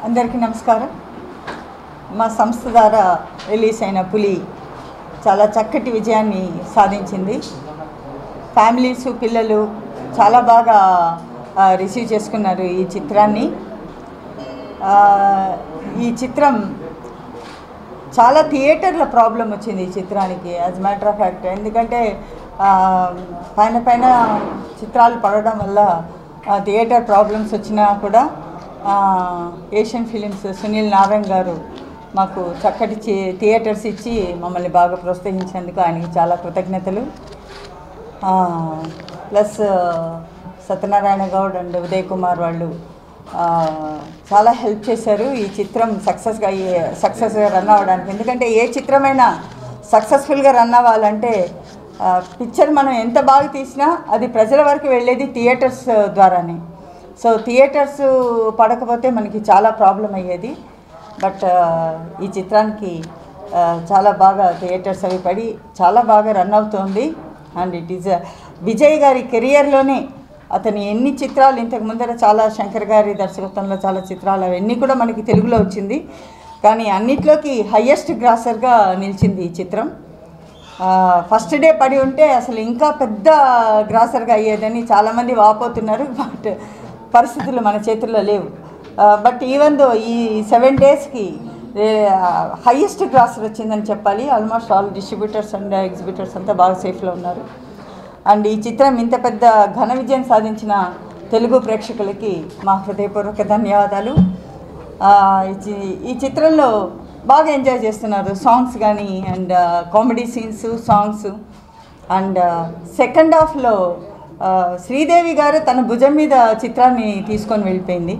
అందరికీ నమస్కారం. మా సంస్థ ద్వారా రిలీజ్ అయిన పులి చాలా చక్కటి విజయాన్ని సాధించింది. ఫ్యామిలీస్, పిల్లలు చాలా బాగా రిసీవ్ చేసుకున్నారు ఈ చిత్రాన్ని. ఈ చిత్రం చాలా థియేటర్ల ప్రాబ్లం వచ్చింది ఈ చిత్రానికి, యాజ్ మ్యాటర్ ఆఫ్ ఫ్యాక్ట్. ఎందుకంటే పైన చిత్రాలు పడడం వల్ల థియేటర్ ప్రాబ్లమ్స్ వచ్చినా కూడా ఏషియన్ ఫిలిమ్స్ సునీల్ నారాయణ గారు మాకు చక్కటి థియేటర్స్ ఇచ్చి మమ్మల్ని బాగా ప్రోత్సహించేందుకు ఆయనకి చాలా కృతజ్ఞతలు. ప్లస్ సత్యనారాయణ గౌడ్ అండ్ ఉదయ్ కుమార్ వాళ్ళు చాలా హెల్ప్ చేశారు ఈ చిత్రం సక్సెస్గా రన్ అవ్వడానికి. ఎందుకంటే ఏ చిత్రమైనా సక్సెస్ఫుల్గా రన్ అవ్వాలంటే పిక్చర్ మనం ఎంత బాగా తీసినా అది ప్రజల వరకు వెళ్ళేది థియేటర్స్ ద్వారానే. సో థియేటర్స్ పడకపోతే మనకి చాలా ప్రాబ్లం అయ్యేది. బట్ ఈ చిత్రానికి చాలా బాగా థియేటర్స్ అవి పడి చాలా బాగా రన్ అవుతోంది. అండ్ ఇట్ ఈజ్ విజయ్ గారి కెరియర్లోనే అతని ఎన్ని చిత్రాలు ఇంతకు ముందర చాలా శంకర్ గారి దర్శకత్వంలో చాలా చిత్రాలు అవన్నీ కూడా మనకి తెలుగులో వచ్చింది. కానీ అన్నిట్లోకి హయ్యెస్ట్ గ్రాసర్గా నిలిచింది ఈ చిత్రం. ఫస్ట్ డే పడి ఉంటే అసలు ఇంకా పెద్ద గ్రాసర్గా అయ్యేదని చాలామంది వాపోతున్నారు. బట్ పరిస్థితులు మన చేతుల్లో లేవు. బట్ ఈవెన్ దో ఈ 7 డేస్కి హయ్యెస్ట్ గ్రాసర్ వచ్చిందని చెప్పాలి. Almost all distributors and exhibitors అంతా బాగా సేఫ్లో ఉన్నారు. అండ్ ఈ చిత్రం ఇంత పెద్ద ఘన విజయం సాధించిన తెలుగు ప్రేక్షకులకి మా హృదయపూర్వక ధన్యవాదాలు. ఈ చిత్రంలో బాగా ఎంజాయ్ చేస్తున్నారు సాంగ్స్ కానీ and comedy scenes, songs. And second హాఫ్లో శ్రీదేవి గారు తన భుజం మీద చిత్రాన్ని తీసుకొని వెళ్ళిపోయింది.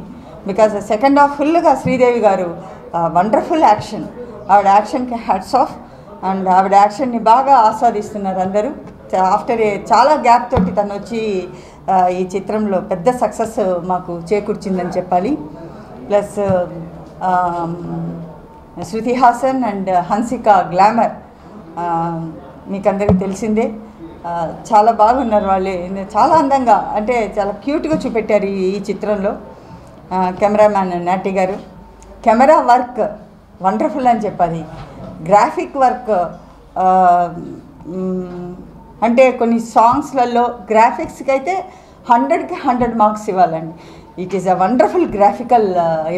బికాజ్ సెకండ్ హాఫ్ ఫుల్గా శ్రీదేవి గారు వండర్ఫుల్ యాక్షన్, ఆవిడ యాక్షన్కి హ్యాట్స్ ఆఫ్. అండ్ ఆవిడ యాక్షన్ని బాగా ఆస్వాదిస్తున్నారు అందరూ. ఆఫ్టర్ చాలా గ్యాప్ తోటి తను వచ్చి ఈ చిత్రంలో పెద్ద సక్సెస్ మాకు చేకూర్చిందని చెప్పాలి. Plus Shruti Haasan and Hansika glamour మీకు అందరికీ తెలిసిందే. చాలా బాగున్నారు వాళ్ళు, చాలా అందంగా, అంటే చాలా క్యూట్గా చూపెట్టారు ఈ చిత్రంలో. కెమెరామ్యాన్ నాటి గారు కెమెరా వర్క్ వండర్ఫుల్ అని చెప్పాలి. గ్రాఫిక్ వర్క్ అంటే కొన్ని సాంగ్స్లలో గ్రాఫిక్స్కి అయితే 100కి 100 మార్క్స్ ఇవ్వాలండి. It is a wonderful graphical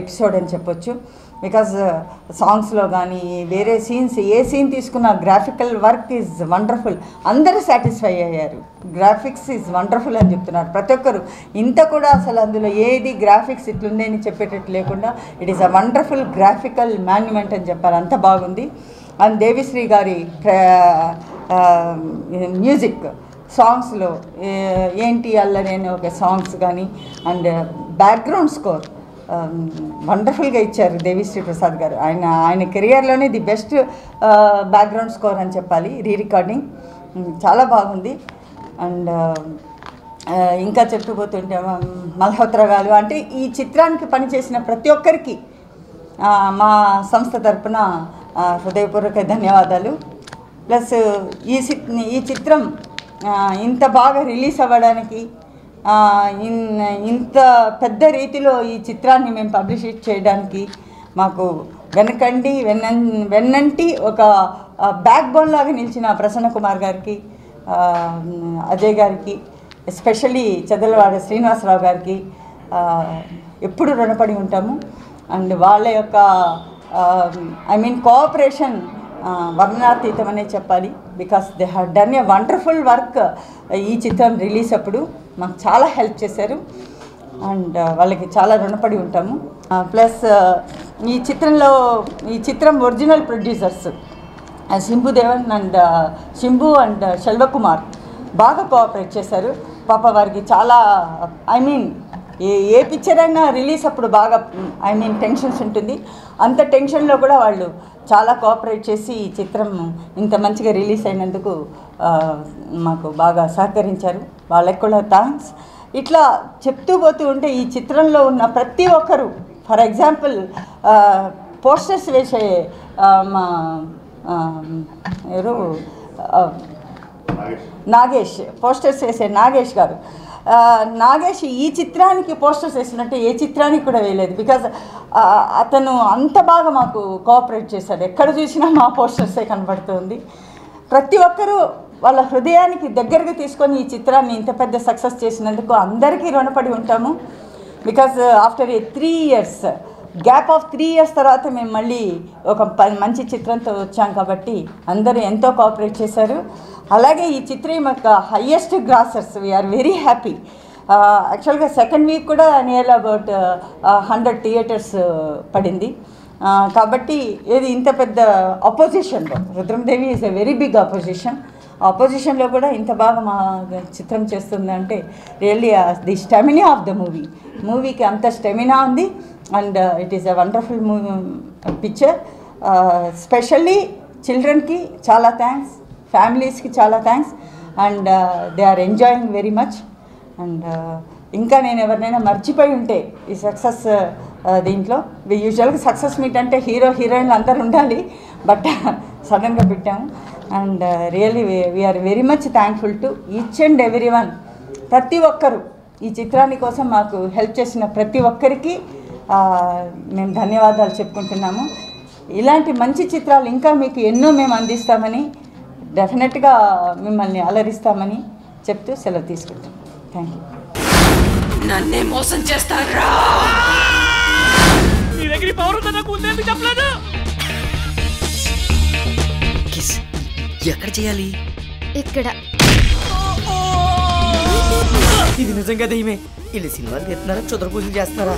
episode అని చెప్పొచ్చు. బికాజ్ సాంగ్స్లో కానీ వేరే సీన్స్ ఏ సీన్ తీసుకున్న గ్రాఫికల్ వర్క్ ఈజ్ వండర్ఫుల్. అందరూ సాటిస్ఫై అయ్యారు. గ్రాఫిక్స్ ఈజ్ వండర్ఫుల్ అని చెప్తున్నారు ప్రతి ఒక్కరు. ఇంత కూడా అసలు అందులో ఏది గ్రాఫిక్స్ ఇట్లుంది అని చెప్పేటట్టు లేకుండా it is a wonderful graphical monument అని చెప్పారు. అంత బాగుంది. అండ్ దేవిశ్రీ గారి మ్యూజిక్ సాంగ్స్లో ఏంటి అల్లరి అనే ఒక సాంగ్స్ కానీ అండ్ బ్యాక్గ్రౌండ్ స్కోర్ వండర్ఫుల్గా ఇచ్చారు దేవిశ్రీ ప్రసాద్ గారు. ఆయన కెరియర్లోనే ది బెస్ట్ బ్యాక్గ్రౌండ్ స్కోర్ అని చెప్పాలి. రికార్డింగ్ చాలా బాగుంది. అండ్ ఇంకా చెప్పుపోతుంటే మల్హోత్రా గారు, అంటే ఈ చిత్రానికి పనిచేసిన ప్రతి ఒక్కరికి మా సంస్థ తరపున హృదయపూర్వక ధన్యవాదాలు. ప్లస్ ఈ చిత్రం ఇంత బాగా రిలీజ్ అవ్వడానికి, ఇంత పెద్ద రీతిలో ఈ చిత్రాన్ని మేము పబ్లిష్ చేయడానికి మాకు వెన్నంటి ఒక బ్యాక్ బోన్ లాగా నిలిచిన ప్రసన్న కుమార్ గారికి, అజయ్ గారికి, ఎస్పెషల్లీ చదలవాడ శ్రీనివాసరావు గారికి ఎప్పుడు రుణపడి ఉంటాము. అండ్ వాళ్ళ యొక్క కోఆపరేషన్ వర్ణనాతీతమనే చెప్పాలి. Because they have done a wonderful work. ఈ చిత్రం రిలీజ్ అప్పుడు మాకు చాలా హెల్ప్ చేశారు అండ్ వాళ్ళకి చాలా రుణపడి ఉంటాము. ప్లస్ ఈ చిత్రం original producers Shambhudevan and Shambhu and Selvakumar బాగా కోఆపరేట్ చేశారు. పాప వారికి చాలా ఏ పిక్చర్ అయినా రిలీజ్ అప్పుడు బాగా టెన్షన్స్ ఉంటుంది. అంత టెన్షన్లో కూడా వాళ్ళు చాలా కోఆపరేట్ చేసి ఈ చిత్రం ఇంత మంచిగా రిలీజ్ అయినందుకు మాకు బాగా సహకరించారు. వాళ్ళకి కూడా థ్యాంక్స్. ఇట్లా చెప్తూ పోతూ ఉంటే ఈ చిత్రంలో ఉన్న ప్రతి ఒక్కరు, ఫర్ ఎగ్జాంపుల్ పోస్టర్స్ వేసే మా ఎవరు నాగేష్ పోస్టర్స్ వేసే నాగేష్ గారు. నాగేష్ ఈ చిత్రానికి పోస్టర్స్ వేసినట్టు ఏ చిత్రానికి కూడా వేయలేదు. బికాజ్ అతను అంత బాగా మాకు కోఆపరేట్ చేశాడు. ఎక్కడ చూసినా మా పోస్టర్సే కనబడుతుంది. ప్రతి ఒక్కరూ వాళ్ళ హృదయానికి దగ్గరగా తీసుకొని ఈ చిత్రాన్ని ఇంత పెద్ద సక్సెస్ చేసినందుకు అందరికీ రుణపడి ఉంటాము. Because after 3 years gap of 3 years తర్వాత మేము మళ్ళీ ఒక మంచి చిత్రంతో వచ్చాం కాబట్టి అందరూ ఎంతో కోఆపరేట్ చేశారు. అలాగే ఈ చిత్రం యొక్క highest grossers we are very. యాక్చువల్గా సెకండ్ వీక్ కూడా నియర్ అబౌట్ 100 theatres పడింది. కాబట్టి ఏది ఇంత పెద్ద అపోజిషన్లో Rudramadevi is a very big అపోజిషన్లో కూడా ఇంత బాగా మా చిత్రం చేస్తుందంటే really the stamina of the మూవీకి అంత స్టెమినా ఉంది. And it is a wonderful picture. Specially చిల్డ్రన్కి చాలా థ్యాంక్స్, ఫ్యామిలీస్కి చాలా thanks. And they are enjoying very much. And ఇంకా నేను ఎవరినైనా మర్చిపోయి ఉంటే ఈ సక్సెస్ దీంట్లో యూజువల్గా సక్సెస్ మీట్ అంటే హీరోయిన్లు అందరూ ఉండాలి, బట్ సడన్గా పెట్టాము. And really we are very much thankful to each and every one. ప్రతి ఒక్కరు ఈ చిత్రాన్ని కోసం మాకు హెల్ప్ చేసిన ప్రతి ఒక్కరికి మేము ధన్యవాదాలు చెప్పుకుంటున్నాము. ఇలాంటి మంచి చిత్రాలు ఇంకా మీకు ఎన్నో మేము అందిస్తామని, డెఫినెట్గా మిమ్మల్ని అలరిస్తామని చెప్తూ సెలవు తీసుకుంటాం. Thank you. నన్నే మోసం చేస్తారా? నీ దగ్గర పవర్ ఉందా? నాకు ఉందేందుకు చెప్పలేదు? కిస్ ఎక్కడ చేయాలి? ఇక్కడ. ఇది నిజంగా దయ్యమే. వీళ్ళు సినిమాలు తీస్తున్నారా, క్షుద్ర పూజలు చేస్తున్నారా?